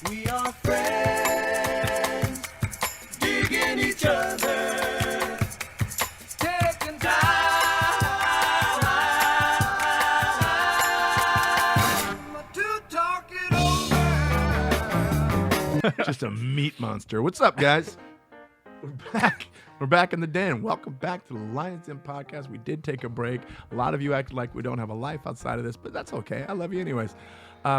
We are friends, digging each other, taking time to talk it over. Just a meat monster. What's up, guys? We're back. We're back in the den. Welcome back to the Lions Den podcast. We did take a break. A lot of you act like we don't have a life outside of this, but that's okay. I love you anyways.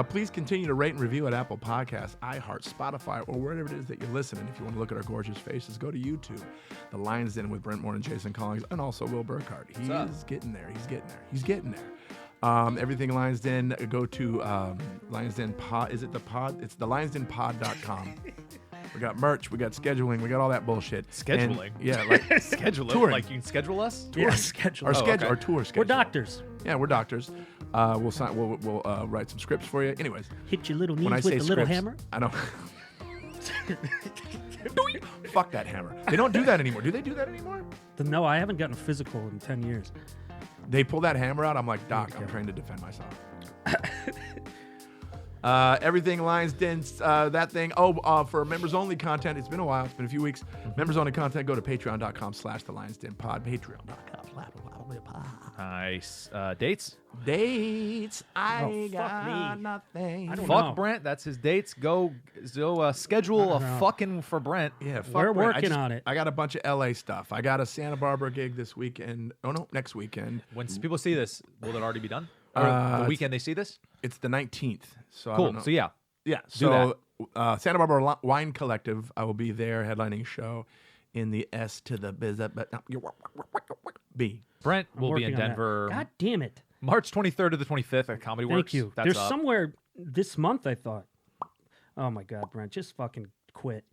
Please continue to rate and review at Apple Podcasts, iHeart, Spotify, or wherever it is that you're listening. If you want to look at our gorgeous faces, go to YouTube. The Lions Den with Brent Morin, Jason Collings, and also Will Burkart. He is getting there. He's getting there. He's getting there. Everything Lions Den, go to Lions Den Pod. Is it the pod? It's the lionsdenpod.com. We got merch, we got scheduling, we got all that bullshit. Scheduling? And, yeah, like scheduling. touring. Like you can schedule us? Yeah, schedule. Our schedule, okay. our tour schedule. We're doctors. Yeah, we're doctors. We'll sign. We'll write some scripts for you. Anyways, Hit your little knees when I with say the little scripts, hammer. I don't. Fuck that hammer. They don't do that anymore. Do they do that anymore? No, I haven't gotten a physical in 10 years. They pull that hammer out. I'm like, Doc, I'm trying to defend myself. Everything Lions Den, that thing. For members only content, it's been a while. It's been a few weeks. Members only content, go to patreon.com/the Lions Den pod. Patreon.com/. Nice. Dates? Dates. I fuck got me. nothing. I don't Fuck know. Brent. That's his dates. Go schedule a know. fucking for Brent. Yeah, fuck We're Brent. working on it. I got a bunch of LA stuff. I got a Santa Barbara gig this weekend. Oh no, next weekend. When people see this, will it already be done? Or the weekend they see this? It's the 19th. So I Cool. don't know. So yeah. Yeah. Do So Santa Barbara Wine Collective. I will be there headlining a show in the S to the B. Brent I'm will be in working on that. Denver God damn it. March 23rd to the 25th at Comedy Works. Thank you. That's There's up. somewhere this month, I thought. Oh, my God, Brent. Just fucking quit.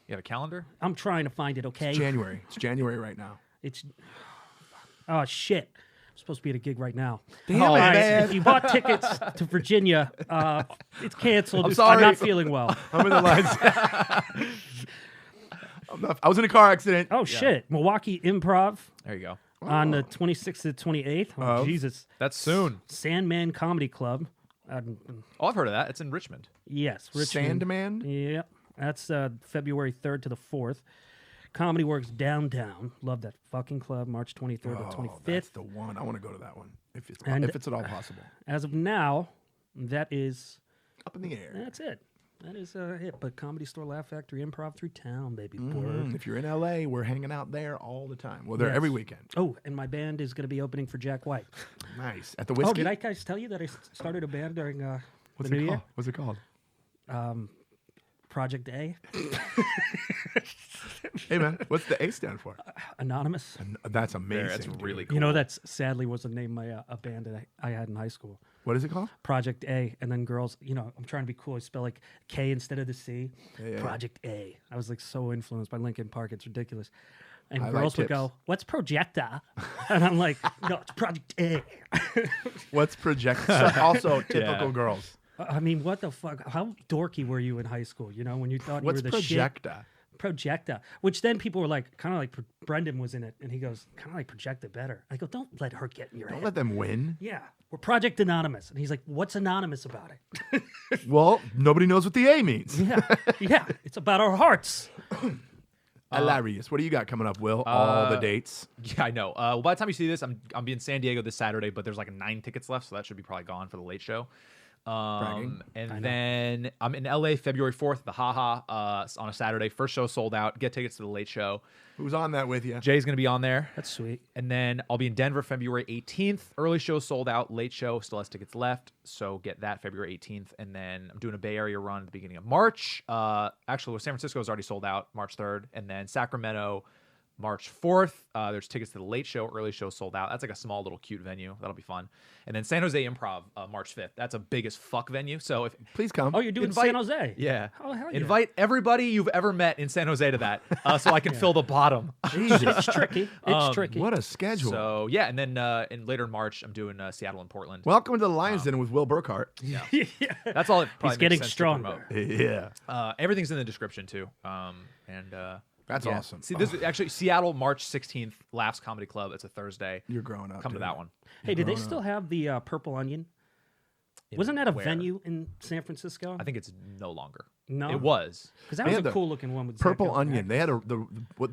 You have a calendar? I'm trying to find it, okay? January. It's January right now. It's... Oh, shit. I'm supposed to be at a gig right now. Damn All it, right, man. if you bought tickets to Virginia, it's canceled. I'm sorry. I'm not feeling well. I'm in the lines. I was in a car accident. Oh, shit. Milwaukee Improv There you go. on the 26th to the 28th. Oh, Jesus. That's soon. Sandman Comedy Club. Oh, I've heard of that. It's in Richmond. Yes, Richmond. Sandman? Yep. That's February 3rd to the 4th. Comedy Works Downtown. Love that fucking club. March 23rd to 25th. That's the one. I want to go to that one if it's at all possible. As of now, that is... Up in the air. That's it. That is it. But Comedy Store, Laugh Factory, Improv through town, baby. Word. If you're in LA, we're hanging out there all the time. Well, they're Yes. every weekend. Oh, and my band is going to be opening for Jack White. Nice. At the Whiskey? Oh, did I guys tell you that I started a band during What's the it New called? Year? What's it called? Project A. Hey, man. What's the A stand for? Anonymous. That's amazing. That's dude. really cool. You know, that's sadly was the name of a band that I had in high school. What is it called? Project A, and then girls, I'm trying to be cool. I spell like K instead of the C. Yeah. Project A. I was like so influenced by Linkin Park. It's ridiculous. And I like girls would tips. go, "What's Projecta?" And I'm like, "No, it's Project A." What's project? So also typical Yeah. girls. I mean, what the fuck? How dorky were you in high school? When you thought What's you were the shit. projecta? Projecta, which then people were like, kind of like Brendan was in it, and he goes, kind of like Projecta better. I go, don't let her get in your Don't head. let them win. Yeah, we're Project Anonymous, and he's like, what's anonymous about it? Well, nobody knows what the A means. yeah, it's about our hearts. Hilarious. What do you got coming up, Will? All the dates. Yeah, I know. Well, by the time you see this, I'm be in San Diego this Saturday, but there's like 9 tickets left, so that should be probably gone for the late show. And then I'm in LA February 4th, the Haha on a Saturday. First show sold out. Get tickets to the late show. Who's on that with you? Jay's going to be on there. That's sweet. And then I'll be in Denver February 18th. Early show sold out. Late show still has tickets left. So get that February 18th. And then I'm doing a Bay Area run at the beginning of March. Actually, San Francisco is already sold out March 3rd. And then Sacramento March 4th. There's tickets to the late show. Early show sold out. That's like a small little cute venue. That'll be fun. And then San Jose Improv March 5th. That's a big as fuck venue. So if Please come. Oh, you're doing San Jose? yeah. Oh, hell yeah. Invite everybody you've ever met in San Jose to that so I can fill the bottom. It's tricky. It's tricky. What a schedule. So, yeah. And then later in March, I'm doing Seattle and Portland. Welcome to the Lions Den with Will Burkart. Yeah. That's all it probably He's getting makes sense to stronger. promote. Yeah. Everything's in the description, too. That's yeah. awesome. See, this is actually Seattle, March 16th, Laughs Comedy Club. It's a Thursday. You're growing up. Come to dude. that one. Hey, do they still have the Purple Onion? Wasn't that a where. venue in San Francisco? I think it's no longer. No? It was. Because that They was had a the cool looking one with Purple Zach Onion. Galifianakis. They had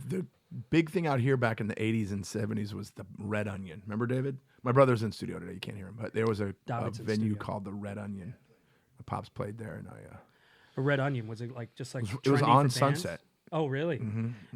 the big thing out here back in the 80s and 70s was the Red Onion. Remember, David? My brother's in studio today. You can't hear him, but there was a David's in venue studio. called the Red Onion. My pops played there, and A Red Onion, was it like just like it was trendy on for bands? Sunset. Oh, really? It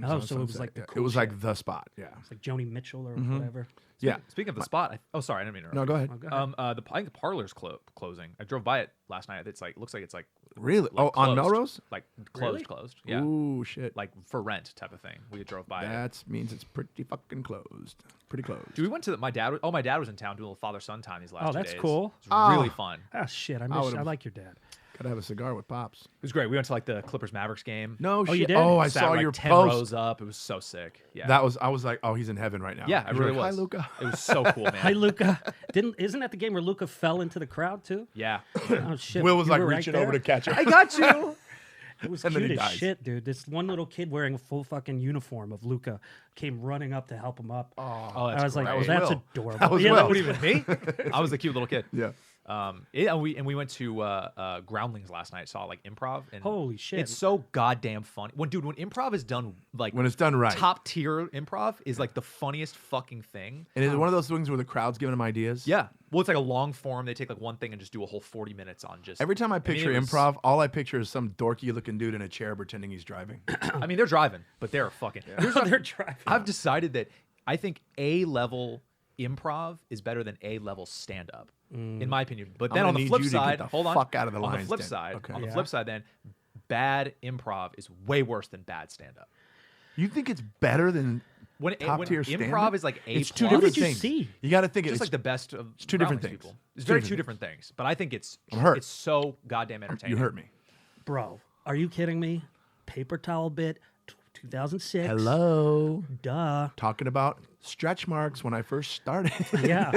Oh, on so it was Sunset, like the yeah. cool It was shit. like the spot. Yeah. It's like Joni Mitchell or whatever. Yeah. Speaking of the spot, sorry, I didn't mean to No, interrupt. go ahead. Oh, go ahead. I think the parlor's closing. I drove by it last night. It's like looks like it's like Really? like On closed. Melrose? Like Really? closed. Yeah, Ooh, shit. like for rent type of thing. We drove by it. That means it's pretty fucking closed. Pretty closed. Dude, we went to my dad. My dad was in town doing a little father-son time these last 2 that's days. cool. It was really fun. Ah, shit. I would've- like your dad. Gotta have a cigar with Pops. It was great. We went to like the Clippers Mavericks game. No you shit. did? Oh, I Sat, saw like, your 10 post. rows up. It was so sick. Yeah, I was like, oh, he's in heaven right now. yeah, it You're really like, was. Hi, Luca. It was so cool, man. Hi, Luca. Isn't that the game where Luca fell into the crowd too? Yeah, Oh shit. Will was You like were right reaching there? over to catch him. I got you. It was And then cute he as dies. shit, dude. This one little kid wearing a full fucking uniform of Luca came running up to help him up. Oh, I was like, great. oh, was that's Will. adorable. That was yeah, Will. What even me? I was a cute little kid. Yeah. And we went to Groundlings last night. Saw like Improv. And Holy shit. It's so goddamn funny. When Improv is done like When it's done right. top tier Improv is like the funniest fucking thing. And is it one of those things where the crowd's giving him ideas? Yeah. Well, it's like a long form. They take like one thing and just do a whole 40 minutes on just. Every time I mean, picture it was- improv, all I picture is some dorky looking dude in a chair pretending he's driving. I mean, they're driving, but they're fucking. Here's what They're driving. I've decided that I think A-level improv is better than A-level stand-up, in my opinion. But I'm then gonna on the need flip you to get side, the hold on. fuck out of the on the lion's flip den. side, Okay. on the Yeah. flip side, then bad improv is way worse than bad stand-up. You think it's better than When top tier improv stand-up? is like A+, It's two What different did you things. see? You got to think just it's like the best of two different Groundlings things. people. It's Two very different two different things, but I think it's hurt. it's so goddamn entertaining. You hurt me. Bro, are you kidding me? Paper towel bit, 2006. Hello. Duh. Talking about stretch marks when I first started. Yeah.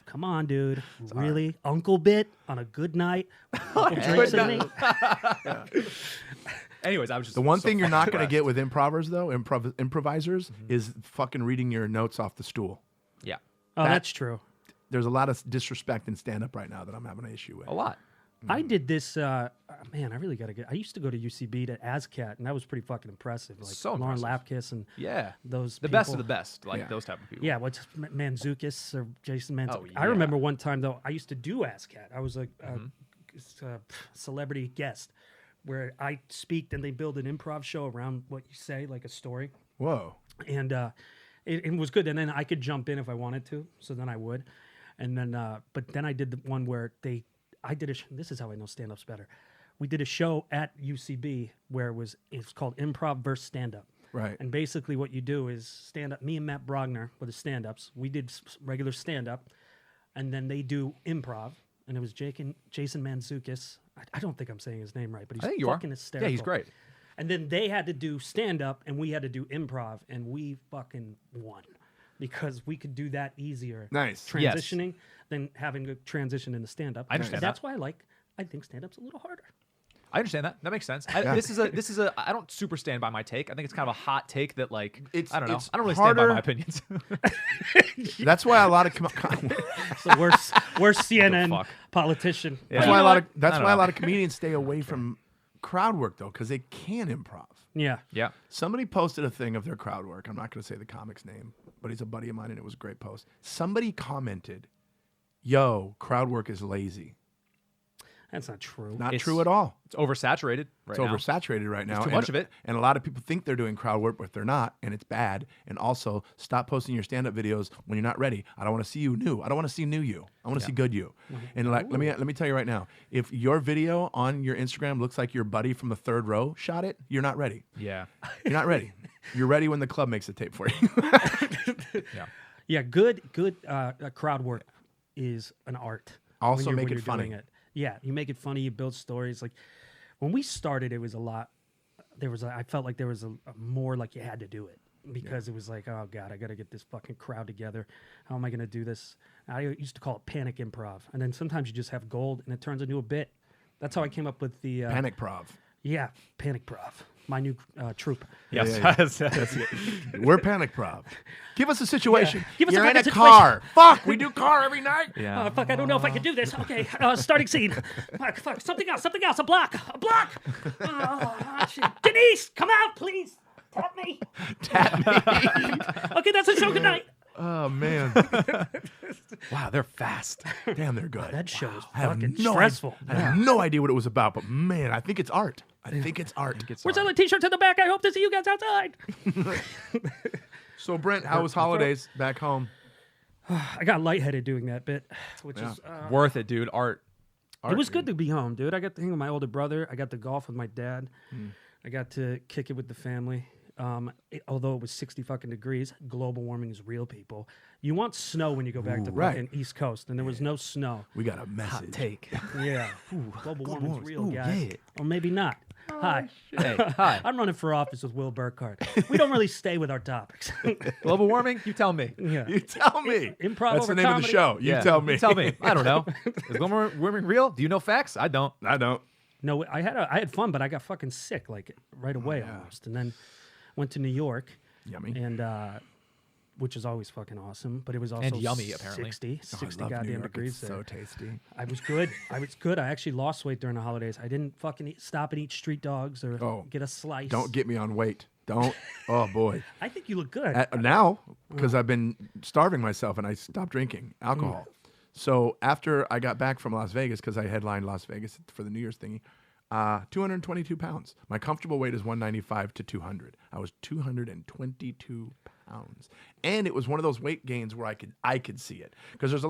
Come on, dude. Really? Uncle bit on a good night? Uncle drinks in me? Anyways, I was just The one so thing you're not going to impressed. get with improvers, though, improvisers, is fucking reading your notes off the stool. Yeah, Oh, that's true. There's a lot of disrespect in stand up right now that I'm having an issue with. a lot. I did this. Man, I really got to get. I used to go to UCB to ASCAT, and that was pretty fucking impressive. Like So Lauren impressive. Lapkus and Yeah, those the best of people. the best, like Yeah. those type of people. Yeah, what's Manzukis or Jason Manzukis? Oh, I yeah. remember one time though. I used to do ASCAT. I was a Mm-hmm. celebrity guest where I speak, and they build an improv show around what you say, like a story. Whoa. And it was good. And then I could jump in if I wanted to, so then I would. And then, but then I did the one where I did this is how I know stand-up's better. We did a show at UCB where it's called Improv versus Stand-Up. Right. And basically what you do is stand-up. Me and Matt Brogner were the stand-ups. We did regular stand-up, and then they do improv. And it was Jason Manzukis. I don't think I'm saying his name right, but he's I think you are. fucking hysterical. Yeah, he's great. And then they had to do stand-up, and we had to do improv, and we fucking won. Because we could do that easier. Nice. Yes. Transitioning than having to transition into stand-up. I understand And that's that. why I think stand-up's a little harder. I understand that. That makes sense. This is a. I don't super stand by my take. I think it's kind of a hot take that like I don't know. it's I don't really stand by harder- my opinions. That's why a lot of It's the worst CNN fuck? politician. Yeah. that's You why know a lot what? of that's I don't why a know. lot of comedians stay away from crowd work though, because they can improv. Yeah. yeah. Somebody posted a thing of their crowd work. I'm not going to say the comic's name, but he's a buddy of mine, and it was a great post. Somebody commented, "Yo, crowd work is lazy." That's not true. Not It's- true at all. It's oversaturated It's right now. oversaturated right now. too and- much of it. And a lot of people think they're doing crowd work, but they're not, and it's bad. And also, stop posting your stand-up videos when you're not ready. I don't want to see you new. I don't want to see new you. I want to see good you. And like, let me tell you right now, if your video on your Instagram looks like your buddy from the third row shot it, you're not ready. Yeah. You're not ready. You're ready when the club makes a tape for you. Yeah. Yeah, good crowd work is an art. Also when make you're it funny. doing it. Yeah, you make it funny. You build stories. Like when we started, it was a lot. I felt like there was a more like you had to do it because it was like, oh god, I got to get this fucking crowd together. How am I going to do this? I used to call it panic improv, and then sometimes you just have gold, and it turns into a bit. That's how I came up with the Panic prov. Yeah, panic prov. my new troupe. Yes. We're Panic Prov. Give us a situation. Give us a You're in fucking a car. Fuck, we do car every night. Yeah. Fuck, I don't know if I can do this. Okay, starting scene. Fuck, something else, a block. Shit. Denise, come out, please. Tap me. Okay, that's a show. Good night. Oh, man. Wow, they're fast. Damn, they're good. That show is I have fucking no stressful. I have no idea what it was about, but man, I think it's art. We're selling t-shirts in the back. I hope to see you guys outside. So, Brent, how was holidays back home? I got lightheaded doing that bit, which is Worth it, dude. Art. it was good to be home, dude. I got to hang with my older brother. I got to golf with my dad. I got to kick it with the family. Although it was 60 fucking degrees, global warming is real, people. You want snow when you go back to right. fucking East Coast, and there was no snow. We got a message. Hot take. Yeah. Global warming is real, Ooh, guys. yeah. Or maybe not. Hi. Hey, hi. I'm running for office with Will Burkart. We don't really stay with our topics. Global warming? You tell me. Yeah. You tell me. Improv That's over the name of comedy. the show. You Yeah. tell me. You tell me. I don't know. Is global warming real? Do you know facts? I don't. I don't. No, I had fun, but I got fucking sick like right away almost, and then went to New York, Yummy. and which is always fucking awesome. But it was also And yummy, apparently. 60 Oh, I love New goddamn York. degrees It's there. so tasty. I was good. I actually lost weight during the holidays. I didn't fucking stop and eat street dogs or get a slice. Don't get me on weight. Don't. Oh, boy. I think you look good. Now, because I've been starving myself and I stopped drinking alcohol. So after I got back from Las Vegas, because I headlined Las Vegas for the New Year's thingy, 222 pounds. My comfortable weight is 195 to 200. I was 222 pounds. And it was one of those weight gains where I could see it. Because there's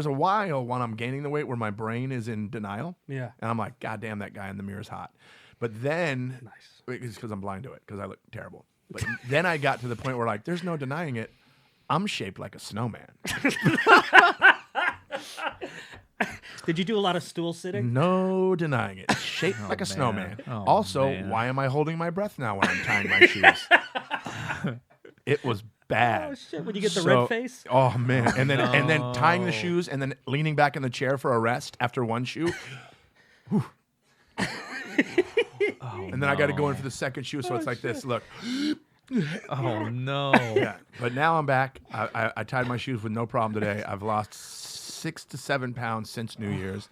a while when I'm gaining the weight where my brain is in denial. Yeah. And I'm like, God damn, that guy in the mirror is hot. But then, it's because I'm blind to it, because I look terrible. But then I got to the point where, like, there's no denying it. I'm shaped like a snowman. Did you do a lot of stool sitting? No denying it. Shaped like a snowman. Oh, Also, man. why am I holding my breath now when I'm tying my shoes? It was bad. Oh shit! When you get the So- red face. Oh man. And then tying the shoes and then leaning back in the chair for a rest after one shoe. And then I got to go in for the second shoe, so it's like this. Look. Oh, no. Yeah. But now I'm back. I tied my shoes with no problem today. I've lost 6 to 7 pounds since New Year's.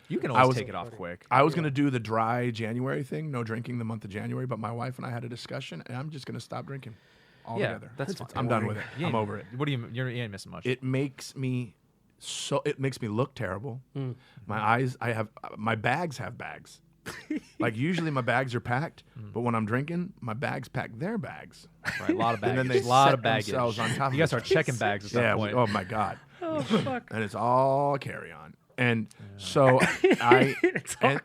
You can I always was- take it off quick. I was going to do the dry January thing, no drinking the month of January, but my wife and I had a discussion, and I'm just going to stop drinking altogether. that's fine. I'm done with it. You I'm ain't- over it. What do you ain't missing much. It makes me look terrible. My eyes, my bags have bags. Like usually my bags are packed, but when I'm drinking, my bags pack their bags. Right, a lot of baggage. And then they a lot set of baggage. themselves on top of You guys it. start checking bags at some Yeah. point. Oh my God. Oh fuck! And it's all carry on. And so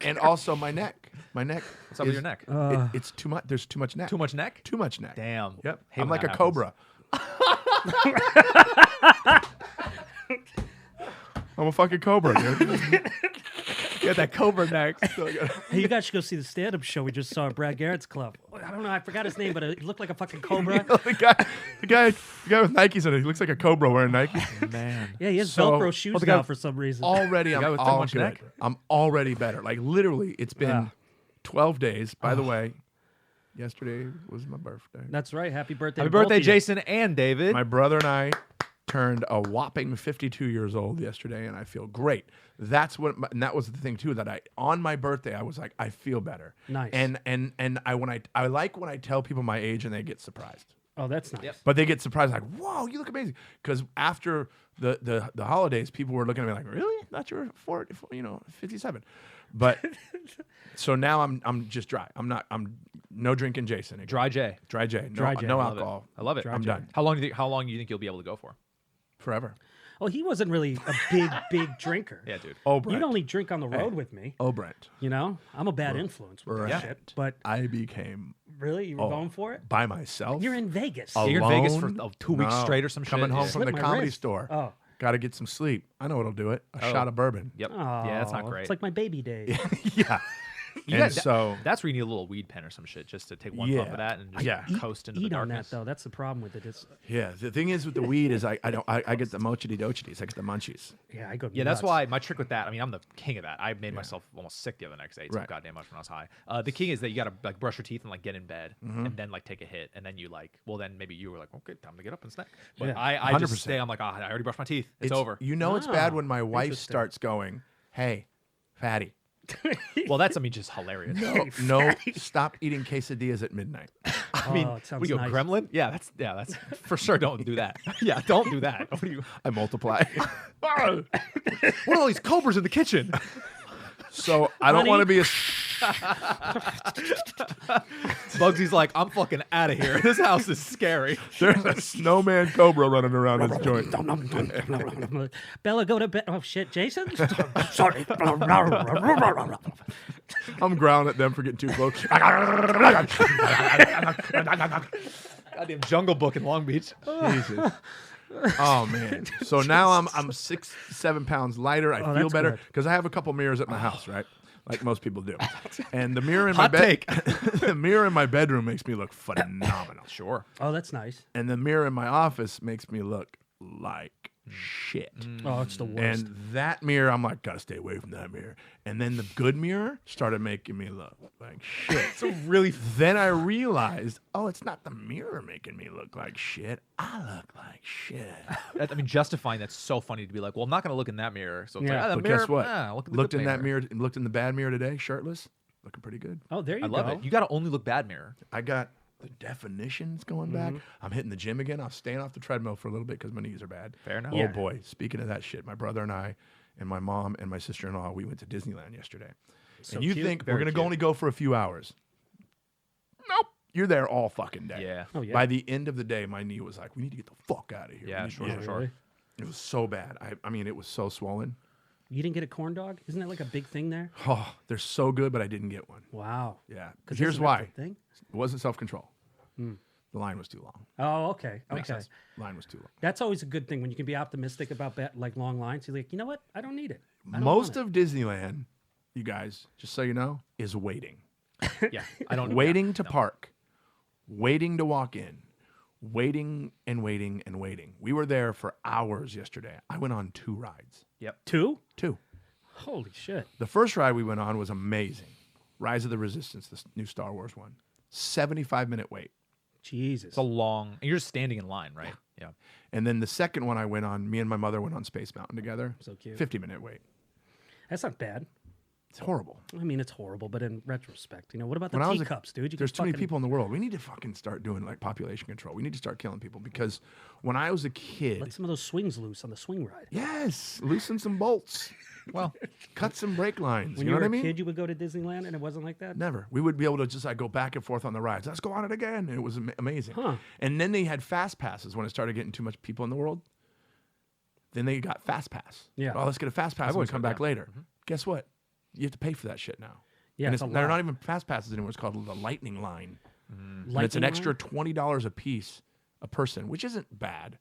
and also my neck. My neck. What's up with your neck? It's too much. There's too much neck. Too much neck? Too much neck. Damn. Yep. Hate I'm when like a that cobra. I'm a fucking cobra, dude. You got that cobra neck. Hey, you guys should go see the stand-up show we just saw at Brad Garrett's club. I don't know. I forgot his name, but it looked like a fucking cobra. the guy with Nikes on it. He looks like a cobra wearing Nikes. Man. Yeah, he has So- Velcro shoes the guy- now for some reason. Already, guy I'm with so all much good. neck? I'm already better. Like literally, it's been Yeah. 12 days. By the way, yesterday was my birthday. That's right. Happy birthday! Happy to both birthday, of you. Jason and David. My brother and I turned a whopping 52 years old yesterday, and I feel great. That's what, and that was the thing too. That on my birthday, I was like, I feel better. Nice. And I like when I tell people my age and they get surprised. Oh, that's nice. But they get surprised, like, "Whoa, you look amazing!" Because after the holidays, people were looking at me like, "Really? I thought you were 57." But so now I'm just dry. I'm no drinking Jason. Again. Dry J. Dry J. No, Dry J. no I love it. alcohol. I love it. I'm done How long do you think you'll be able to go for? forever. Well, he wasn't really a big drinker. Yeah, dude. Oh, Brent. You'd only drink on the road with me. Oh, Brent. You know, I'm a bad influence with that Brent. shit. But I became really, you were going for it? by myself. You're in Vegas. alone. You're in Vegas for 2 weeks No. straight or some Coming shit. home Yeah. from Slit the my comedy wrist. store. Oh. Got to get some sleep. I know what'll do it. A shot of bourbon. Yep. Oh, Yeah, that's not great. It's like my baby days. Yeah. That's where you need a little weed pen or some shit just to take one puff of that and just coast into the Eat on darkness. that though. That's the problem with it. It's The thing is with the weed is I get the mochity dochities. I get the munchies. yeah, I go. Yeah, that's nuts. why my trick with that. I mean, I'm the king of that. I made myself almost sick the other next day. So Right. goddamn much when I was high. The king is that you gotta like brush your teeth and like get in bed and then like take a hit and then you like. Well, then maybe you were like, okay, time to get up and snack. But Yeah. I just 100%. stay. I'm like, I already brushed my teeth. It's over. You know it's bad Ah, when my wife interesting. starts going, "Hey, fatty, Well, that's just hilarious. no, stop eating quesadillas at midnight." I mean, it sounds we go nice. gremlin. Yeah, that's for sure. Don't do that. Yeah, don't do that. What do you? I multiply. What are all these cobras in the kitchen? So I don't Honey? want to be a. Bugsy's like, I'm fucking out of here. This house is scary. There's a snowman cobra running around this joint. Bella, go to bed. Oh shit, Jason. Sorry. I'm growling at them for getting too close. Goddamn Jungle Book in Long Beach. Jesus. Oh man. So now I'm 6-7 pounds lighter. I feel that's better good. because I have a couple mirrors at my house, right? Like most people do. And the mirror in Hot my bed, take. the mirror in my bedroom makes me look phenomenal. Sure. Oh, that's nice. And the mirror in my office makes me look like shit. Oh, it's the worst. And that mirror, I'm like, gotta stay away from that mirror. And then the good mirror started making me look like shit. So really, Then I realized, oh, it's not the mirror making me look like shit. I look like shit. I mean, justifying that's so funny to be like, well, I'm not going to look in that mirror. So it's Yeah. like, that But mirror, guess what? look at the Looked good in that mirror, looked in the bad mirror today, shirtless, looking pretty good. Oh, there you I go. love it. You got to only look bad mirror. I got the definitions going back. I'm hitting the gym again. I'm staying off the treadmill for a little bit because my knees are bad. Fair enough. Oh Yeah. boy, speaking of that shit, my brother and I and my mom and my sister-in-law, we went to Disneyland yesterday. So and you cute. think Very we're going to cute. only go for a few hours. Nope. You're there all fucking day. Yeah. Oh, yeah. By the end of the day, my knee was like, we need to get the fuck out of here. Yeah, We need- sure, sure. Really? It was so bad. I mean, it was so swollen. You didn't get a corn dog? Isn't that like a big thing there? Oh, they're so good, but I didn't get one. Wow. Yeah. 'Cause Here's isn't that why. the thing? It wasn't self-control. The line was too long. Oh, okay. Makes Okay. sense. Line was too long. That's always a good thing when you can be optimistic about like long lines. You're like, you know what? I don't need it. I don't Most want of Disneyland, you guys, just so you know, is waiting. Yeah. I don't Waiting to no. park, waiting to walk in, waiting and waiting and waiting. We were there for hours yesterday. I went on 2 rides. Yep. it. 2? 2. Holy shit. The first ride we went on was amazing. Rise of the Resistance, the new Star Wars one. 75-minute wait. Jesus. It's a long, and you're just standing in line, right? Yeah. And then the second one I went on, me and my mother went on Space Mountain together. So cute. 50-minute wait. That's not bad. It's horrible. I mean, it's horrible, but in retrospect, what about the When I was a- teacups, dude? You There's can too many fucking- people in the world. We need to fucking start doing like population control. We need to start killing people because when I was a kid, Let some of those swings loose on the swing ride. yes, loosen some bolts, Well, cut some brake lines. When you you know were what I a mean? kid, you would go to Disneyland, and it wasn't like that. Never. We would be able to just like go back and forth on the rides. Let's go on it again. And it was amazing. Huh. And then they had fast passes when it started getting too much people in the world. Then they got fast pass. Yeah. Oh, let's get a fast pass and we always come heard back that. later. Guess what? You have to pay for that shit now. Yeah, and it's a they're lot. not even fast passes anymore. It's called the Lightning Line. And it's an Lightning extra line? $20 a piece a person, which isn't bad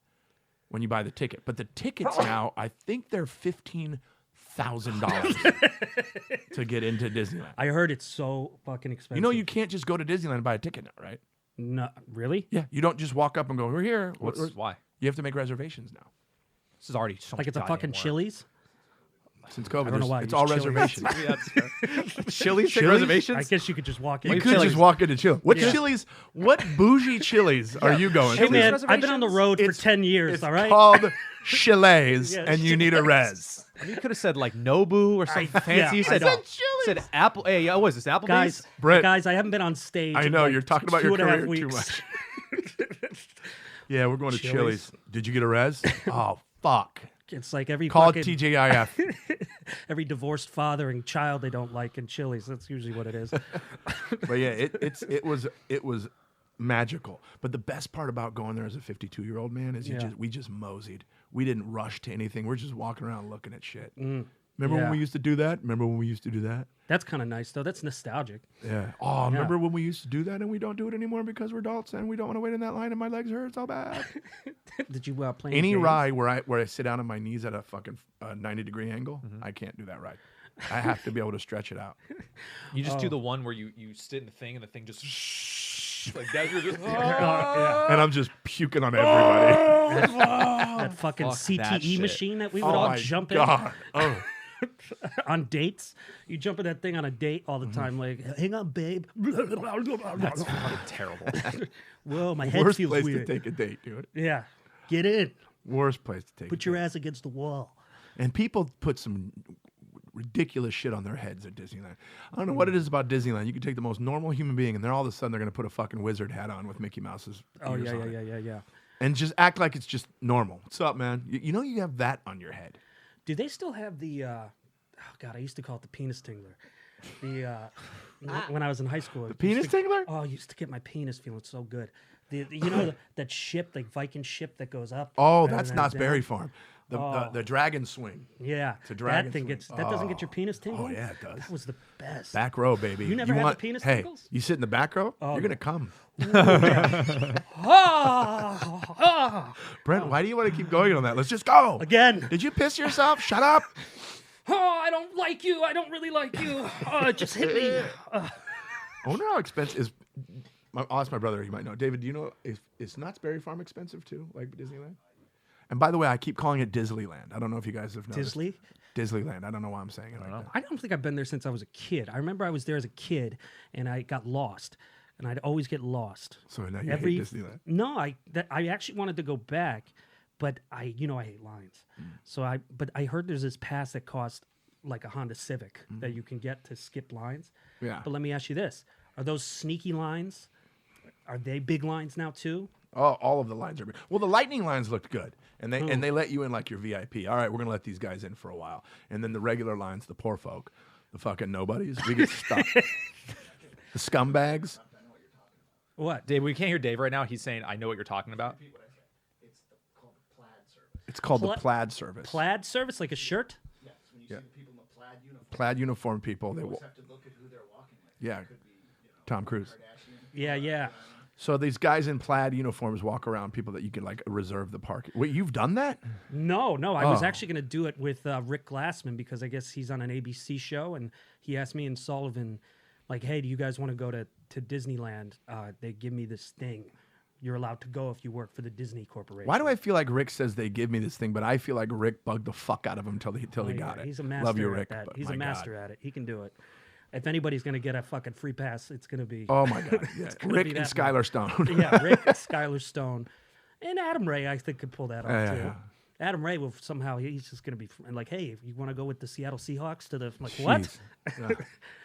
when you buy the ticket. But the tickets now, I think they're $15,000 to get into Disneyland. I heard it's so fucking expensive. You know, you can't just go to Disneyland and buy a ticket now, right? No, really? Yeah. You don't just walk up and go, we're here. why? You have to make reservations now. This is already so Like much it's a goddamn fucking work. Chili's? Since COVID, I don't know why. it's Use all Chili's. reservations. Maybe that's fair. Chili's take Chili's? reservations? I guess you could just walk in. You Like could Chili's. just walk into Chili's. What Yeah. Chili's? What bougie Chili's are you going Hey to? man, Chili's I've been on the road for 10 years, It's all right? called Chili's, Yeah, and you need a res. You could have said like Nobu or something fancy. You I said, know. said Apple. Hey, what was this? Applebee's? Guys, Brett. guys, I haven't been on stage. I in, know like, you're talking about your 2.5 career too weeks. much. Yeah, we're going to Chili's. Chili's. Did you get a res? Oh fuck! It's like every Call it fucking, TGIF. every divorced father and child they don't like in Chili's. That's usually what it is. But yeah, it was magical. But the best part about going there as a 52-year-old man is Yeah. we just moseyed. We didn't rush to anything. We're just walking around looking at shit. Remember Yeah. when we used to do that? Remember when we used to do that? That's kind of nice, though. That's nostalgic. Yeah. Oh, remember when we used to do that and we don't do it anymore because we're adults and we don't want to wait in that line and my legs hurt so bad. Did you play Any games? ride where I sit down on my knees at a fucking 90-degree angle, I can't do that ride. I have to be able to stretch it out. You just do the one where you sit in the thing and the thing just like that. You're just And I'm just puking on everybody. That fucking Fuck that CTE shit. machine that we would Oh all my jump God. Oh. in on dates. You jump in that thing on a date all the time, like, hang on, babe. That's fucking terrible. Whoa, my head Worst feels place weird. to take a date, dude. Yeah, get in. Worst place to take Put a your date. ass against the wall. And people put some ridiculous shit on their heads at Disneyland. I don't know what it is about Disneyland. You can take the most normal human being, and then all of a sudden they're going to put a fucking wizard hat on with Mickey Mouse's Oh ears yeah, on yeah, it. yeah. And just act like it's just normal. What's up, man? You know you have that on your head. Do they still have the? Oh God, I used to call it the penis tingler. The when I was in high school. The Penis tingler? Oh, I used to get my penis feeling so good. You know that ship, like Viking ship that goes up. Oh, and that's then Knott's down? Berry Farm. The dragon swing. Yeah, a dragon that thing swing. gets that doesn't get your penis tingling. yeah, it does. That was the best. Back row, baby. You never had the want, penis hey, tingles? you sit in the back row, Oh, you're going to come. Brent, why do you want to keep going on that? Let's just go. Again. Did you piss yourself? Shut up. Oh, I don't like you. I don't really like you. Oh, it just hit me. I wonder how expensive is. I'll ask my brother. He might know. David, do you know is Knott's Berry Farm expensive too, like Disneyland? And by the way, I keep calling it Disneyland. I don't know if you guys have noticed. Disneyland. I don't know why I'm saying it like that. I don't think I've been there since I was a kid. I remember I was there as a kid and I got lost, and I'd always get lost. So now you hate Disneyland. No, I actually wanted to go back, but I hate lines. So I heard there's this pass that costs like a Honda Civic that you can get to skip lines. Yeah. But let me ask you this: are those sneaky lines? Are they big lines now too? Oh, all of the lines are big. Well, the lightning lines looked good, and they let you in like your VIP. All right, we're gonna let these guys in for a while, and then the regular lines, the poor folk, the fucking nobodies, we get stuck. The scumbags. What? Dave, we can't hear Dave right now. He's saying, "I know what you're talking about." It's called the Pla- plaid service. Plaid service, like a shirt? Yeah. Plaid uniform people. They will. Yeah. Tom Cruise. Yeah. So these guys in plaid uniforms walk around people that you can like reserve the park. Wait, you've done that? No. I was Oh. actually going to do it with Rick Glassman because I guess he's on an ABC show, and he asked me and Sullivan, like, hey, do you guys want to go to Disneyland? They give me this thing. You're allowed to go if you work for the Disney Corporation. Why do I feel like Rick says they give me this thing, but I feel like Rick bugged the fuck out of him till he got it. He's a master Love you, at Rick. that. but He's my a master God. at it. He can do it. If anybody's going to get a fucking free pass, it's going to be... Oh my God. Yeah. gonna Rick be and that Skylar Stone. yeah, Rick, Skylar Stone, and Adam Ray, I think could pull that off Yeah, too. yeah. Adam Ray will somehow, he's just going to be like, hey, if you want to go with the Seattle Seahawks to the, like, what? Jeez. Yeah.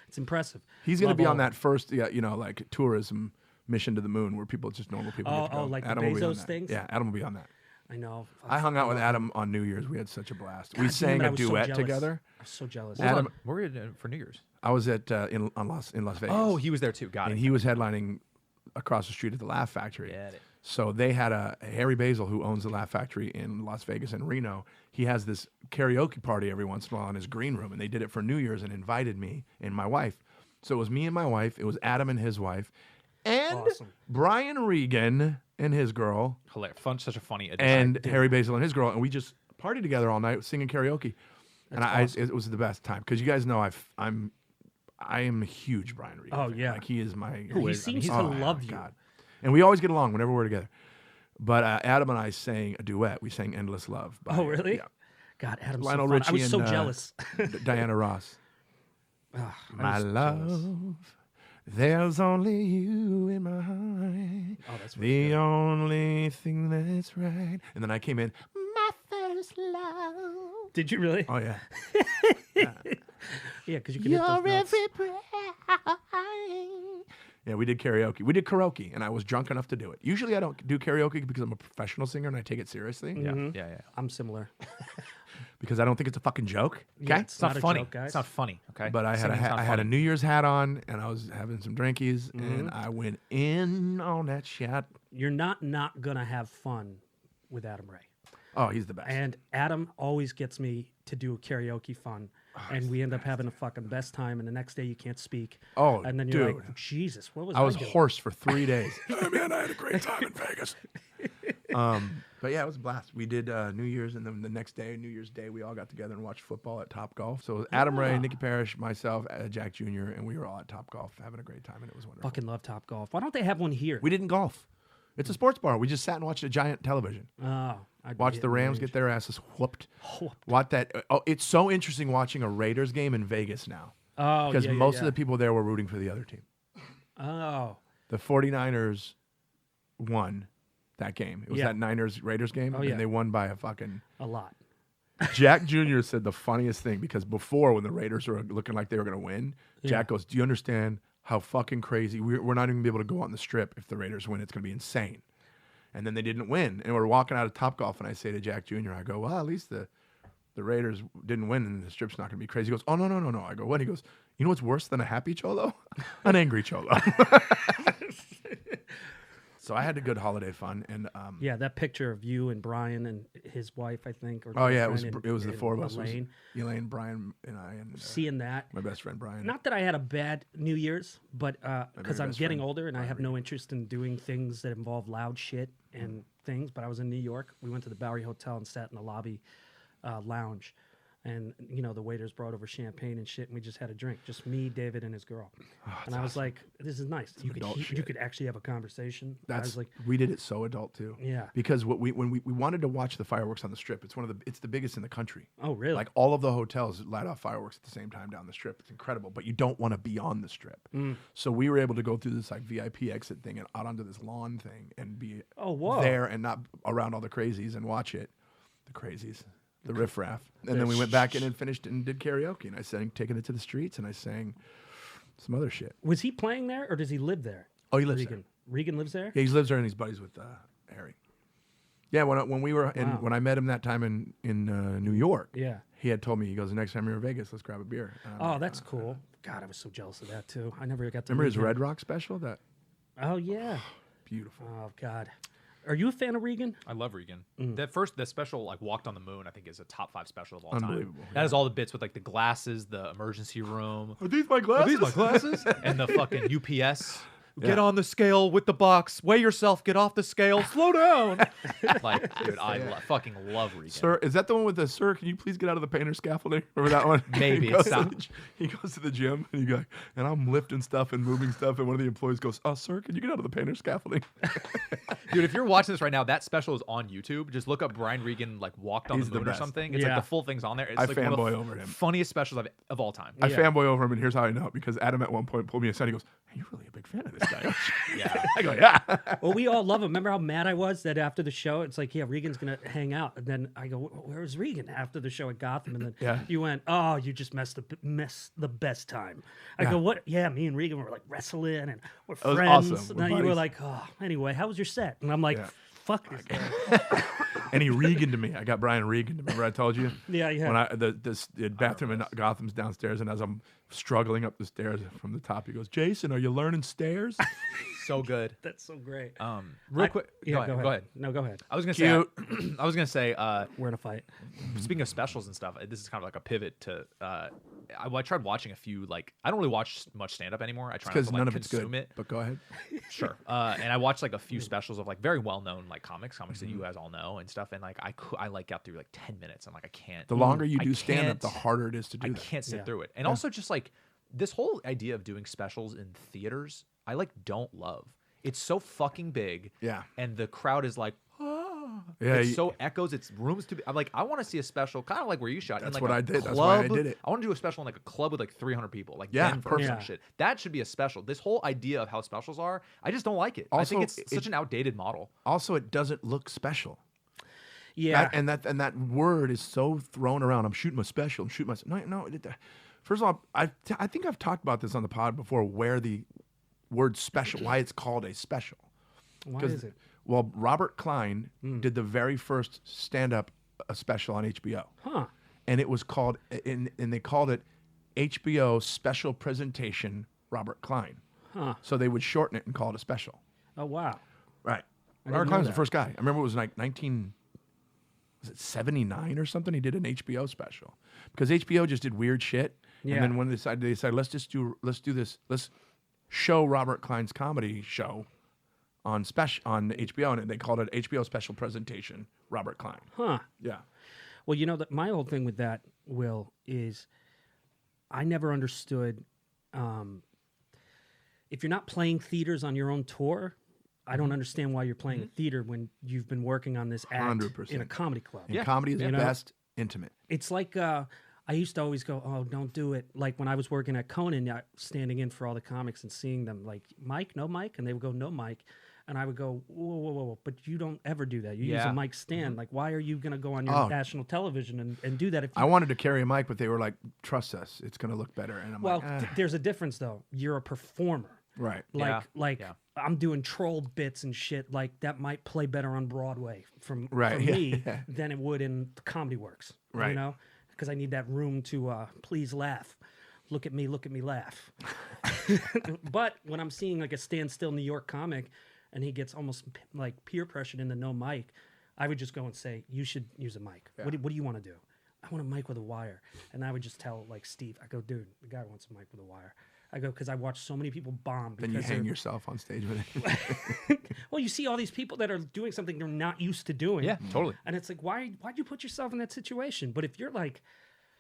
It's impressive. He's going to Love be all on of that first, like tourism mission to the moon where people, just normal people get to go. Oh, like the Adam will be on Bezos that. things? Yeah, Adam will be on that. I know. I hung out with Adam on New Year's. We had such a blast. We God damn sang it, I a was so duet jealous. together. I was so jealous. Adam- What were you doing for New Year's? I was at in Las Vegas. Oh, he was there too. Got and it. he was headlining across the street at the Laugh Factory. Get it. So they had a Harry Basil, who owns the Laugh Factory in Las Vegas and Reno. He has this karaoke party every once in a while in his green room, and they did it for New Year's and invited me and my wife. So it was me and my wife. It was Adam and his wife, and Awesome. Brian Regan and his girl, Hilarious. Such a funny addition. and Harry Basil and his girl, and we just partied together all night singing karaoke. And it was the best time because you guys know I am a huge Brian Regan. Oh, fan. yeah. Like he is my. He seems to love you. God. And we always get along whenever we're together. But Adam and I sang a duet. We sang "Endless Love." By, Oh, really? Yeah. God, Adam's Lionel so fun. Richie I was so and, jealous. Diana Ross. I My was so love, jealous. there's only you in my heart. Oh, that's really The only thing that's right. And then I came in, my first love. Did you really? Oh, yeah. Yeah, because you can hit those notes. breath. Yeah, we did karaoke. We did karaoke, and I was drunk enough to do it. Usually I don't do karaoke because I'm a professional singer and I take it seriously. yeah. I'm similar. Because I don't think it's a fucking joke. Okay? Yeah, It's not a funny. joke, guys. It's not funny. Okay. But I had Singing's not I had a funny. New Year's hat on, and I was having some drinkies, and I went in on that shit. You're not gonna have fun with Adam Ray. Oh, he's the best. And Adam always gets me to do karaoke fun. And we end up having a fucking best time. And the next day you can't speak. Oh, and then you're dude. like, Jesus, what was I was doing? hoarse for 3 days. Oh, man, I had a great time in Vegas. But yeah, it was a blast. We did New Year's, and then the next day, New Year's Day, we all got together and watched football at Top Golf. So it was Adam Ray, Nikki Parrish, myself, Jack Jr., and we were all at Top Golf having a great time, and it was wonderful. Fucking love Top Golf. Why don't they have one here? We didn't golf. It's a sports bar. We just sat and watched a giant television. Watched the Rams get their asses whooped. What that? Oh, it's so interesting watching a Raiders game in Vegas now. Oh, because most of the people there were rooting for the other team. Oh. The 49ers won that game. It was that Niners-Raiders game, and they won by a lot. Jack Jr. said the funniest thing, because before, when the Raiders were looking like they were going to win, Jack goes, do you understand how fucking crazy? We're not even going to be able to go on the strip if the Raiders win. It's going to be insane. And then they didn't win. And we're walking out of Top Golf, and I say to Jack Jr., I go, well, at least the Raiders didn't win, and the strip's not going to be crazy. He goes, oh, no. I go, what? He goes, you know what's worse than a happy cholo? An angry cholo. So I had a good holiday fun, and that picture of you and Brian and his wife, I think. Or it was the four of us. Elaine, Brian, and I, and seeing that, my best friend Brian. Not that I had a bad New Year's, but because I'm getting older and I have no interest in doing things that involve loud shit and things. But I was in New York. We went to the Bowery Hotel and sat in the lobby lounge. And, the waiters brought over champagne and shit, and we just had a drink. Just me, David, and his girl. And I was like, this is nice. You could actually have a conversation. I was like, we did it so adult, too. Yeah. Because when we wanted to watch the fireworks on the Strip, it's the biggest in the country. Oh, really? Like, all of the hotels light off fireworks at the same time down the Strip. It's incredible. But you don't want to be on the Strip. So we were able to go through this, like, VIP exit thing and out onto this lawn thing and be there and not around all the crazies and watch it. The crazies. The riffraff. And then we went back in and finished and did karaoke. And I sang Taking It to the Streets, and I sang some other shit. Was he playing there, or does he live there? Oh, he lives there. Regan lives there? Yeah, he lives there, and he's buddies with Harry. Yeah, when we were when I met him that time in New York, he had told me, he goes, the next time you're in Vegas, let's grab a beer. That's cool. God, I was so jealous of that, too. I never got to remember his Red Rock special? Oh, yeah. Beautiful. Oh, God. Are you a fan of Regan? I love Regan. The special, like Walked on the Moon, I think is a top 5 special of all time. Unbelievable. That has all the bits with like the glasses, the emergency room. Are these my glasses? And the fucking UPS. Get on the scale with the box. Weigh yourself. Get off the scale. Slow down. Like, dude, I fucking love Regan. Sir, is that the one with the, sir, can you please get out of the painter scaffolding? Remember that one? Maybe. He goes to the gym, and I'm lifting stuff and moving stuff, and one of the employees goes, sir, can you get out of the painter scaffolding? Dude, if you're watching this right now, that special is on YouTube. Just look up Brian Regan, like, Walked on the Moon or something. It's like the full thing's on there. It's I like one of fanboy the over him. funniest specials of all time. I fanboy over him, and here's how I know, because Adam at one point pulled me aside. He goes, hey, you're really a big fan of this guy, aren't you? Yeah. I go, yeah. Well, we all love him. Remember how mad I was that after the show, it's like, Regan's going to hang out. And then I go, where was Regan after the show at Gotham? And then you went, you just missed the best time. I go, what? Yeah, me and Regan were like wrestling and we're friends. Awesome. And then you were like, anyway, how was your set? And I'm like, fuck this guy. And he Regan to me. I got Brian Regan. Remember I told you? Yeah. When the bathroom in Gotham's downstairs, and as I'm struggling up the stairs from the top, he goes, Jason, are you learning stairs? So good. That's so great. Real quick. Yeah, go ahead. No, go ahead. I was gonna say. We're in a fight. Speaking of specials and stuff, this is kind of like a pivot to. I tried watching a few. Like, I don't really watch much stand up anymore. I try not to none of it's consume good. it. But go ahead. Sure. And I watched like a few specials of like very well known like comics that you guys all know and stuff. And like I like got through like 10 minutes. I'm like, I can't. The longer you do stand up, the harder it is to do. I can't sit through it. And also just like this whole idea of doing specials in theaters, I like don't love. It's so fucking big. Yeah. And the crowd is like, yeah, it so echoes. It's rooms to be. I'm like, I want to see a special, kind of like where you shot. That's in like what a I did. Club. That's why I did it. I want to do a special in like a club with like 300 people, like Yeah, Denver or some perfect. shit. That should be a special. This whole idea of how specials are, I just don't like it. I think it's such an outdated model. Also, it doesn't look special. Yeah. That word is so thrown around. I'm shooting my special. I'm shooting my First of all, I think I've talked about this on the pod before, where the word special, why it's called a special. Why is it? Well, Robert Klein did the very first stand-up special on HBO. Huh. And it was called, and they called it HBO Special Presentation Robert Klein. Huh. So they would shorten it and call it a special. Oh, wow. Right. didn't Robert know Klein was the that. first guy. I remember it was like 79 or something? He did an HBO special. Because HBO just did weird shit. Yeah. And then when they decided let's do this, let's show Robert Klein's comedy show on HBO, and they called it HBO Special Presentation. Robert Klein. Huh. Yeah. Well, you know that my whole thing with that, Will, is I never understood if you're not playing theaters on your own tour. I don't understand why you're playing a theater when you've been working on this act 100%. in a comedy club. And comedy is You know? best intimate. It's like I used to always go, "Oh, don't do it." Like when I was working at Conan, standing in for all the comics and seeing them, like, "Mic, no mic," and they would go, "No mic," and I would go, "Whoa, whoa, whoa, whoa!" But you don't ever do that. You use Yeah. a mic stand. Like, why are you going to go on your national television and do that? If you, I wanted to carry a mic, but they were like, "Trust us, it's going to look better." And I'm well, like, there's a difference though. You're a performer. right. Like Yeah. I'm doing troll bits and shit. Like that might play better on Broadway from Right, for yeah, me yeah. than it would in Comedy Works. Right. You know, because I need that room to please laugh. Look at me, laugh. But when I'm seeing like a standstill New York comic, and he gets almost like peer pressured into no mic, I would just go and say, "You should use a mic. What do you want to do?" "I want a mic with a wire." And I would just tell like Steve, I go, "Dude, the guy wants a mic with a wire." I go, because I watch so many people bomb. Then Because you hang they're- yourself on stage with it. Well, you see all these people that are doing something they're not used to doing. Yeah, totally. And it's like, why'd you put yourself in that situation? But if you're like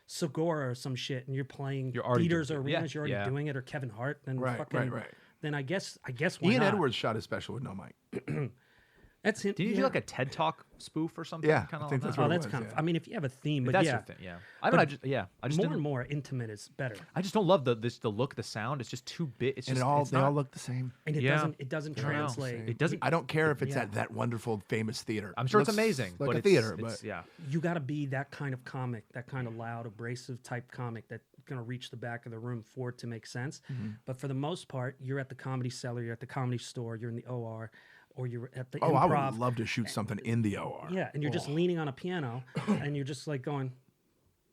Segura or some shit and you're playing You're already theaters or doing it. arenas, you're already Yeah. doing it, or Kevin Hart, then Right, fucking, right. then I guess why Ian not? Edwards shot his special with no mic. That's him. Did you do like a TED Talk spoof or something? Yeah, Kinda I think like that's that? what Oh, it that's was, kind of. yeah. I mean, if you have a theme, but That's yeah, your thing, yeah. I don't know. I just more didn't, and more intimate is better, I just don't love the look, the sound. It's just too big. It's And just they not, all look the same. and it Yeah. doesn't I don't know. translate. It doesn't. I don't care if it's Yeah. at that wonderful, famous theater. I'm sure it's Looks amazing, like but a it's, theater, it's, but yeah. You got to be that kind of comic, that kind of loud, abrasive type comic that's going to reach the back of the room for it to make sense. Mm-hmm. But for the most part, you're at the Comedy Cellar, you're at the Comedy Store, you're in the OR, or you're at the oh, I Improv. would love to shoot something in the OR. Yeah, and you're just leaning on a piano, and you're just like going,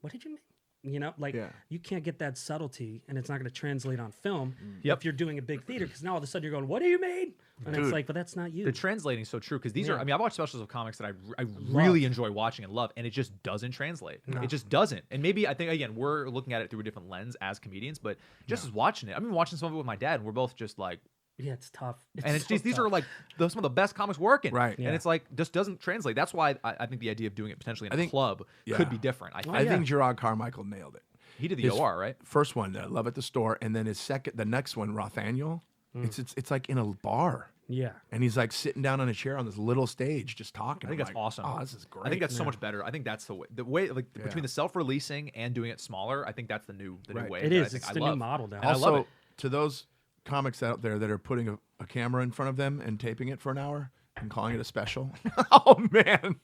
"What did you make?" You know, like Yeah. you can't get that subtlety, and it's not going to translate on film Yep. if you're doing a big theater. Because now all of a sudden you're going, "What do you made?" And Dude. it's like, "But that's not you." The translating is so true because these are. Yeah. I mean, I've watched specials of comics that I really enjoy watching and love, and it just doesn't translate. It just doesn't. And maybe I think again we're looking at it through a different lens as comedians, but just as watching it, I've been watching some of it with my dad, and we're both just like. Yeah, it's tough. And it's so just, these tough. are like some of the best comics working, Right. And Yeah. it's like just doesn't translate. That's why I think the idea of doing it potentially in a think- club yeah. could be different. I think, I think Gerard Carmichael nailed it. he did the His OR right. First one, Love at the Store, and then his second, the next one, Rothaniel. It's like in a bar, Yeah. and he's like sitting down on a chair on this little stage, just talking. I think I'm that's like, awesome. Oh, this is great. I think that's so much better. I think that's the way like between the self-releasing and doing it smaller. I think that's the new Right. way. It that I is. think It's I the love. new model now. And I love Also, it. to those comics out there that are putting a camera in front of them and taping it for an hour and calling it a special. Oh man.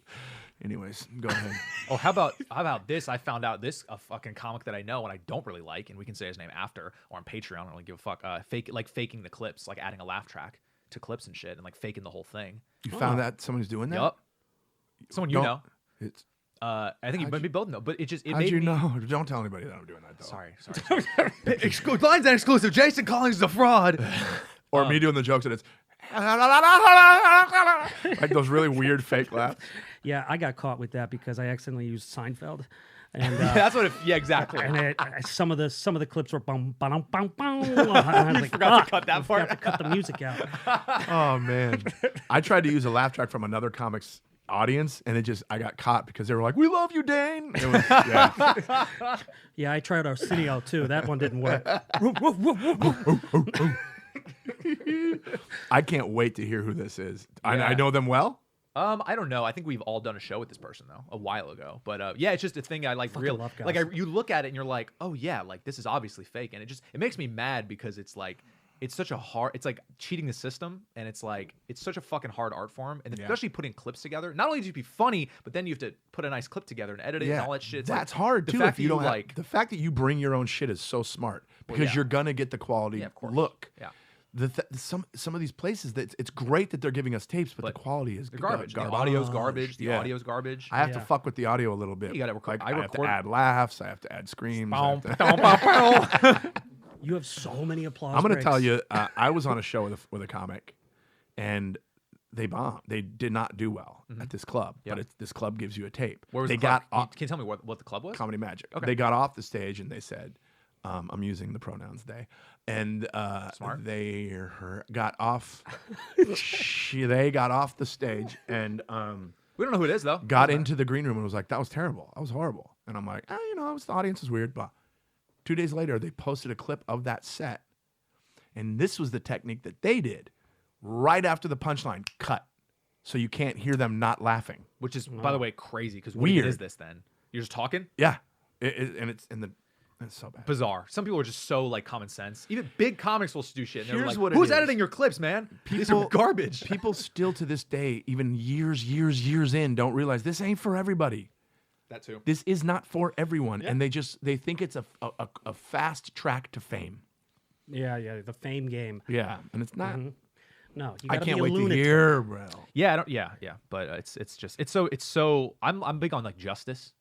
Anyways, go ahead. Oh, how about this? I found out this a fucking comic that I know and I don't really like, and we can say his name after or on Patreon. I don't really give a fuck. Faking the clips, like adding a laugh track to clips and shit, and like faking the whole thing. You found that someone's doing that? Yup. Someone you Don't- know. It's, I think you both know, but it just it how'd made you me. know? Don't tell anybody that I'm doing that though. Sorry. Lines and exclusive. Jason Collings is a fraud. Or me doing the jokes and it's like those really weird fake laughs. Yeah, I got caught with that because I accidentally used Seinfeld, and That's what. Yeah, exactly. and some of the clips were bum bum bum bum. And I was like, forgot to cut that I forgot part. to cut the music out. Oh man. I tried to use a laugh track from another comic's audience and I got caught because they were like, "We love you, Dane." It was, yeah. Yeah, I tried Arsenio too. That one didn't work. I can't wait to hear who this is. I Yeah. know them well. I don't know. I think we've all done a show with this person though a while ago. But yeah, it's just a thing I like. Real love like guys. you look at it and you're like, oh yeah, like this is obviously fake, and it makes me mad because it's like. It's such a hard. It's like cheating the system, and it's like it's such a fucking hard art form, and especially putting clips together. Not only do you be funny, but then you have to put a nice clip together and edit it and all that shit. It's That's like, hard the too. fact If you that don't like have, the fact that you bring your own shit is so smart because yeah. you're gonna get the quality Yeah, of course. look. Yeah. Some of these places that it's great that they're giving us tapes, but the quality is the garbage. The audio's garbage. The Yeah. audio's garbage. I have to Yeah. fuck with the audio a little bit. You gotta record- Like, I I have to record- add laughs. I have to add screams. I Bow, have to- bow, bow, bow. You have so many applause. I'm going to breaks. tell you, I was on a show with a comic, and they bombed. They did not do well at this club. Yep. But this club gives you a tape. Where was they the club? got off Can you tell me what the club was? Comedy Magic. Okay. They got off the stage and they said, I'm using the pronouns they. And Smart. they got off. They got off the stage and We don't know who it is though. got into the green room and was like, "That was terrible. That was horrible." And I'm like, the audience is weird. But 2 days later, they posted a clip of that set, and this was the technique that they did right after the punchline. Cut, so you can't hear them not laughing. Which is, by the way, crazy because what Weird. even is this then? You're just talking? Yeah, it's so bad. Bizarre. Some people are just so like common sense. Even big comics will do shit. And they're Here's like, what it "Who's is. editing your clips, man? These are garbage." People still to this day, even years in, don't realize this ain't for everybody. That too. This is not for everyone, and they think it's a fast track to fame. Yeah, the fame game. Yeah, and it's not. No, you I gotta can't be a wait to lunatic. hear, bro. Yeah, I don't. Yeah. But it's so. I'm big on like justice.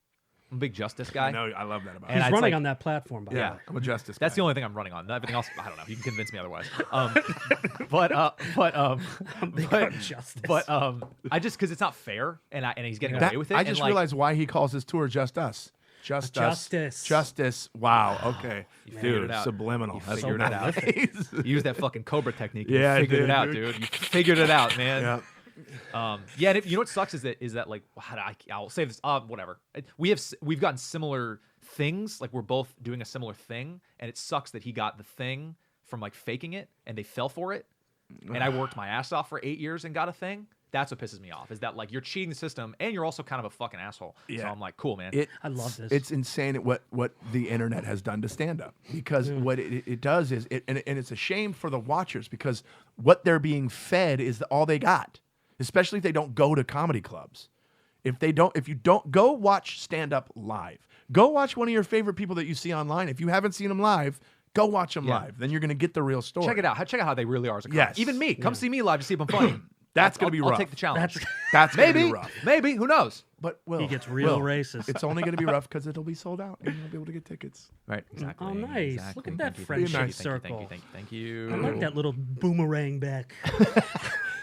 I'm a big justice guy. I know, I love that about And it. He's it's running like- on that platform, by the Yeah, way. I'm a justice That's guy. the only thing I'm running on. Everything else, I don't know. You can convince me otherwise. Big on justice. I just because it's not fair, and he's getting That- away with it. I and, just like, realized why he calls his tour Just Us. Just Us. Justice. Justice. Wow. Okay. figured Dude, it out. subliminal. You That's figured it out. nice. You use that fucking Cobra technique. And Yeah, I you figured did, it out, dude. dude. You figured it out, man. Yeah. Yeah, and you know what sucks is that like I'll say this. Whatever. We've gotten similar things. Like we're both doing a similar thing, and it sucks that he got the thing from like faking it, and they fell for it. And I worked my ass off for 8 years and got a thing. That's what pisses me off. Is that like you're cheating the system, and you're also kind of a fucking asshole. So Yeah. I'm like, cool, man. I love this. It's insane what the internet has done to stand up, because what it does is and it's a shame for the watchers, because what they're being fed is all they got, especially if they don't go to comedy clubs. If you don't go watch stand up live, go watch one of your favorite people that you see online. If you haven't seen them live, go watch them live. Then you're going to get the real story. Check it out. Check out how they really are as a comic. Yes. Even me. Come see me live to see if I'm funny. That's going to be rough. I'll take the challenge. That's going to Maybe. be rough. Maybe. Who knows? But Will, He gets real Will, racist. It's only going to be rough because it'll be sold out and you'll be able to get tickets. Right. Exactly. Oh, nice. Exactly. Look at that Thank you, friendship thank you, circle. Thank you. I like that little boomerang back.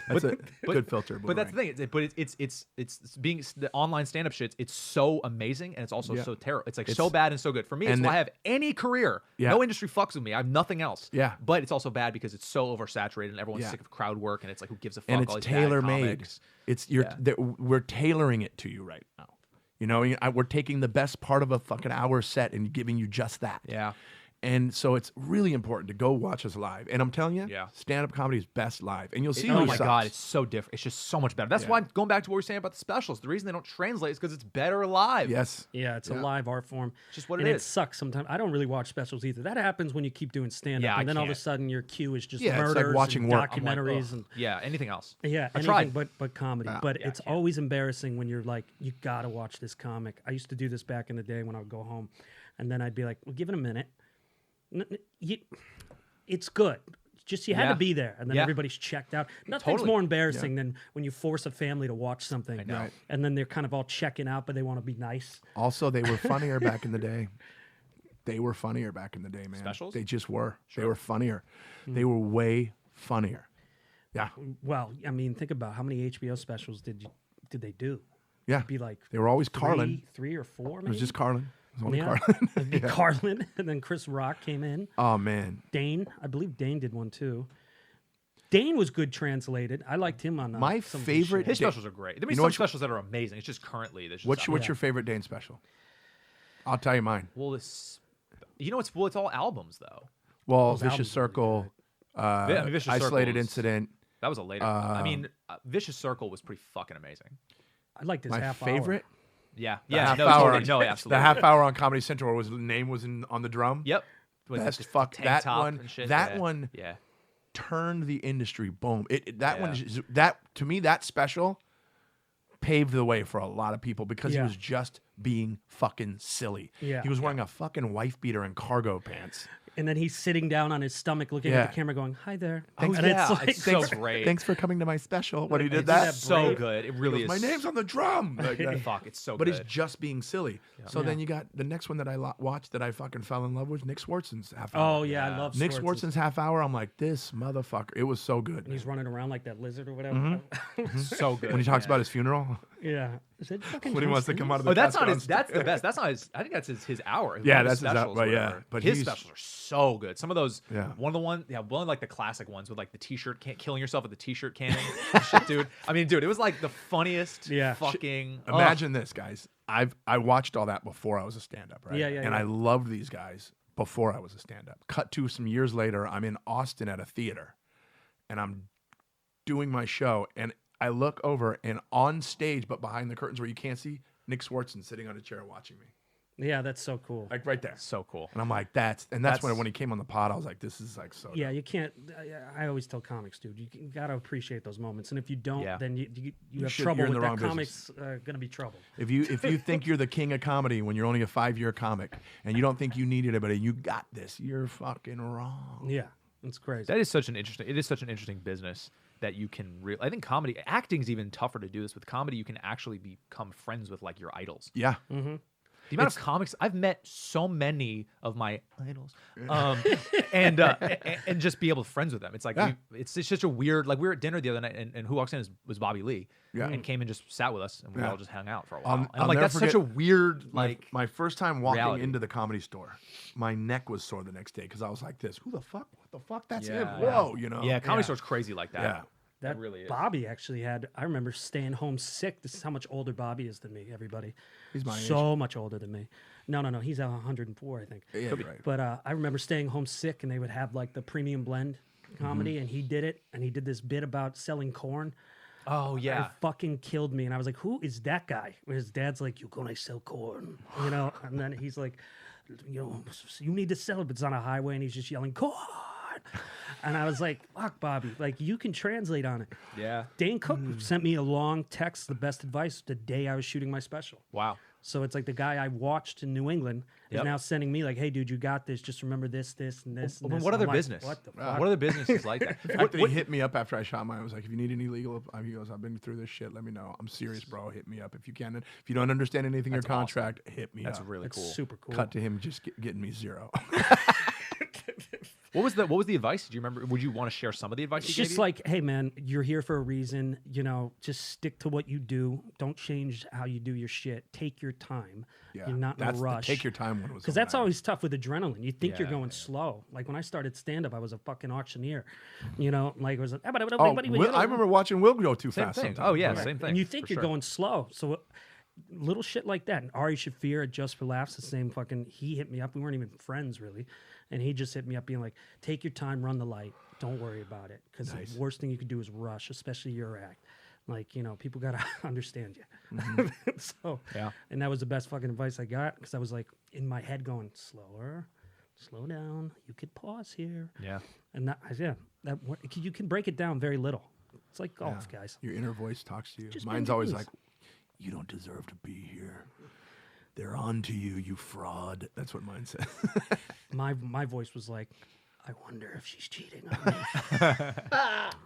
That's a good filter. But that's the thing. It's being the online stand-up shit. It's so amazing, and it's also so terrible. It's like so bad and so good. For me, it's and why I have any career. Yeah. No industry fucks with me. I have nothing else. Yeah. But it's also bad because it's so oversaturated, and everyone's Yeah. sick of crowd work, and it's like, who gives a fuck? and All it's these bad tailor made. comics. We're tailoring it to you right now. You know, we're taking the best part of a fucking hour set and giving you just that. Yeah. And so it's really important to go watch us live. And I'm telling you, Yeah. stand-up comedy is best live. And you'll see Oh who my sucks. god, it's so different. It's just so much better. That's why going back to what we were saying about the specials. The reason they don't translate is because it's better live. Yes. Yeah, it's a live art form. Just what it and is. it sucks sometimes. I don't really watch specials either. That happens when you keep doing stand-up, Yeah, I and then all of a can't. sudden your cue is just Yeah, it's like murders watching and work. I'm like, documentaries ugh. and Yeah, anything else. yeah, I anything tried. but comedy. But it's always embarrassing when you're like, you gotta watch this comic. I used to do this back in the day when I would go home, and then I'd be like, well, give it a minute. It's good. Just you had Yeah. to be there, and then Yeah. everybody's checked out. Nothing's Totally. more embarrassing than when you force a family to watch something, know. Right. and then they're kind of all checking out, but they want to be nice. Also, they were funnier back in the day. They were funnier back in the day, man. Specials? They just were. They were funnier. They were way funnier. Yeah. Well, I mean, think about how many HBO specials did they do? Yeah. It'd be like They were always Carlin. three or four. Maybe? It was just Carlin. It was only yeah. Carlin. It'd be Carlin, and then Chris Rock came in. Oh, man. Dane, I believe Dane did one too. Dane was good translated. I liked him on My some of favorite- His Da- specials are great. There You be know some what- specials that are amazing. It's just currently there's just What's your favorite Dane special? I'll tell you mine. well, it's it's all albums though. Well, Those Vicious albums are Circle, I mean, Vicious Isolated Circle is- Incident. That was a later. I mean, Vicious Circle was pretty fucking amazing. I liked his My half favorite? Yeah, The yeah, half no, hour. totally. No, absolutely. The half hour on Comedy Central was the name was on the drum. Yep. With Best the fuck tank that top one. and shit. That Yeah. one Yeah. turned the industry. Boom. That one Yeah. is- that to me that special paved the way for a lot of people because he Yeah. was just being fucking silly. Yeah. He was wearing a fucking wife beater and cargo pants. And then he's sitting down on his stomach looking Yeah. at the camera going, hi there. Oh, and yeah, it's like, it's so great. Thanks for coming to my special. When he did It's that, So brave. good. It he really goes, is. my name's on the drum. Like that. Fuck, it's so But good. he's just being silly. So then you got the next one that I watched that I fucking fell in love with, Nick Swartzen's half hour. oh, yeah, I Yeah. love Nick Swartzen's. Swartzen's half hour. I'm like, this motherfucker. It was so good. And he's running around like that lizard or whatever. Mm-hmm. so good. When he talks yeah. about his funeral, yeah. Is it fucking when he wants to come out of the Oh, that's not casket his. on That's the best. That's not his. I think that's his hour. Yeah, One of his that's his specials, but yeah, whatever. but his he's- specials are so good. Some of those, Yeah. one of like the classic ones with like the t-shirt killing yourself with the t-shirt cannon. Shit, dude. I mean, dude, it was like the funniest fucking. Imagine this, guys. I watched all that before I was a stand-up, right? Yeah, And I loved these guys before I was a stand-up. Cut to some years later, I'm in Austin at a theater, and I'm doing my show, and I look over, and on stage, but behind the curtains where you can't see, Nick Swartzen sitting on a chair watching me. Yeah, that's so cool. Like right there. So cool. And I'm like, that's when he came on the pod, I was like, this is like so Yeah, dope. you can't. I always tell comics, dude, you gotta appreciate those moments, and if you don't, then you have trouble you're in with the that. wrong Comics gonna be trouble. If you think you're the king of comedy when you're only a 5-year comic and you don't think you need anybody, you got this. You're fucking wrong. Yeah, it's crazy. That is such an interesting business that you can really. I think acting's even tougher to do this with comedy. You can actually become friends with like your idols. Yeah. Mm-hmm. The amount of comics I've met, so many of my idols, and just be able to friends with them. It's like it's such a weird. Like we were at dinner the other night, and who walks in was Bobby Lee, and came and just sat with us, and we all just hung out for a while. And I'm like, never that's such a weird like. my first time walking reality. into the Comedy Store, my neck was sore the next day because I was like this. Who the fuck? What the fuck? That's him. Yeah. Whoa, you know? Yeah, Comedy Store's crazy like that. Yeah. That really is. Bobby actually had. I remember staying home sick. This is how much older Bobby is than me. Everybody, He's my so much older than me. No, he's 104, I think. Yeah, right. But I remember staying home sick, and they would have like the premium blend comedy, and he did it, and he did this bit about selling corn. Oh yeah. It fucking killed me, and I was like, "Who is that guy?" His dad's like, "You gonna sell corn," you know, and then he's like, "You know, you need to sell it." But it's on a highway, and he's just yelling corn. And I was like, fuck, Bobby. Like, you can translate on it. Yeah. Dane Cook sent me a long text, the best advice, the day I was shooting my special. Wow. So it's like the guy I watched in New England is now sending me like, hey, dude, you got this. Just remember this, and this, and this. What And other I'm like, business? What the fuck? What other businesses like that? He hit me up after I shot mine. I was like, if you need any legal, he goes, I've been through this shit. Let me know. I'm serious, bro. Hit me up if you can. If you don't understand anything in your contract, hit me That's up. really That's cool. super cool. Cut to him just getting me zero. What was the advice? Do you remember? Would you want to share some of the advice? It's he gave just you? like, hey, man, you're here for a reason. You know, just stick to what you do. Don't change how you do your shit. Take your time. Yeah, You're not in a rush. Take your time one was Because so that's bad. always tough with adrenaline. You think you're Yeah, going slow. Like when I started stand up, I was a fucking auctioneer. You know, like it was. I I remember watching Will go too Same fast. thing. sometimes. Oh yeah, Right. same thing. And you think for you're sure. going slow. So little shit like that. And Ari Shafir at Just for Laughs, the same fucking. He hit me up. We weren't even friends really, and he just hit me up being like, "Take your time, run the light. Don't worry about it. Because the worst thing you could do is rush, especially your act. Like, you know, people got to understand you." So, and that was the best fucking advice I got because I was like in my head going, slow down. You could pause here. Yeah. And you can break it down very little. It's like golf, guys. Your inner voice talks to you. Just Mine's bring always it like, you don't deserve to be here. They're on to you, you fraud. That's what mine says. My voice was like, I wonder if she's cheating on me.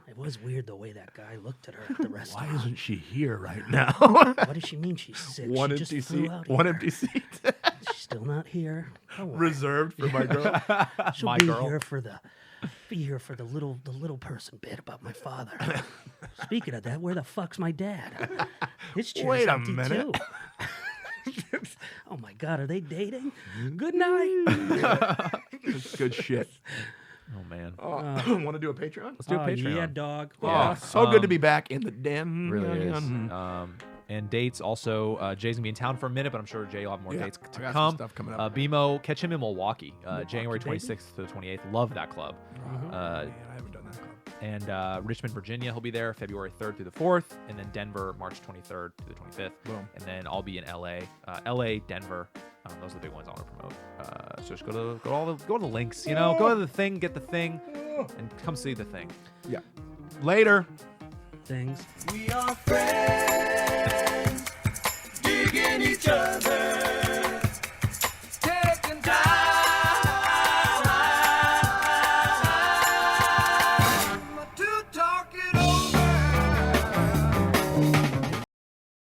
It was weird the way that guy looked at her at the restaurant. Why isn't she here right now? What does she mean she's sick? One she empty just flew seat. out One here. empty seat. She's still not here. Don't worry. Reserved for my girl. She'll My be girl. here for the little person bit about my father. Speaking of that, where the fuck's my dad? His chair's Wait a empty minute. too. Oh my God, are they dating? Good night. That's good shit. Oh man. Want to do a Patreon? Let's do a Patreon. Yeah, dog. Oh, so good to be back in the den. Really is. And dates also. Jay's gonna be in town for a minute, but I'm sure Jay will have more dates I to got some come. stuff coming up. BMO, catch him in Milwaukee, January baby. 26th to the 28th. Love that club. Man, I haven't done that club. And Richmond, Virginia, he'll be there February 3rd through the 4th, and then Denver, March 23rd to the 25th. Boom. And then I'll be in LA, Denver. Those are the big ones I want to promote. So just go to the links. You know, go to the thing, get the thing, and come see the thing. Yeah. Later. Things. We are friends, digging each other.